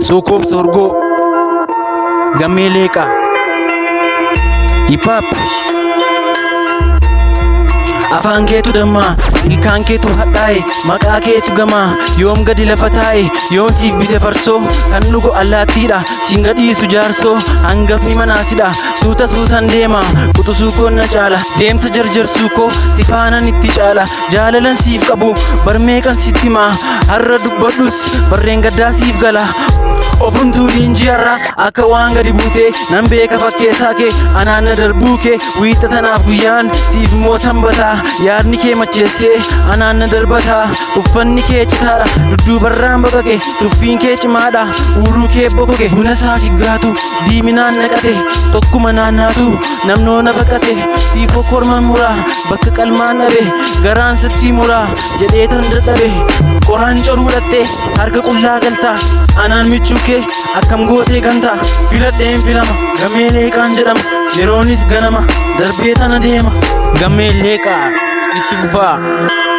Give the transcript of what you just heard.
Sokoof sorgoo gammee leeqaa hip hop. Afaan keetu dammaa, ilkaan keetu hadhaa'e, maqaa keetu gamaa. Yoom gadi lafa taa'e, yoom siif bite farsoo. Kan dhugu allaattiidha, siin gadhiisu jaarsoo. Hangafni manaasidha, suuta suutan deema. Quxusuu koo na caala, deemsa jarjarsuu koo si faanan itti caala. Jaalalan siif qabu, barmeeqan sitti himaa. Har'a dubbadhus, barreen gaddaa siif gala. Ofumtuu diinji'arra akka waan gadi buutee nan beeka fakkeessaa kee anaan na darbuu kee wiixa tanaaf guyyaan siif immoo sanbataa yaadni kee macheessee anaan na darbataa uffanni kee citaadha dudduubarraan baqaqe tuffiin kee cimaadha uuruu kee bokoke buna isaa siggaatu diiminaan naqate tokkuma naannaatu namnoona baqate siifoo korman muraa bakka qalmaan dhabe garaan sitti muraa jedhee tan dadhabe qoraan coruu dhatte harka qullaa galtaa anaan michuu kee akkam gootee ganta filadheen filama gammee leeqaan jedhama yeroonis ganama darbee tana deema gammee leeqaa itti fufaa.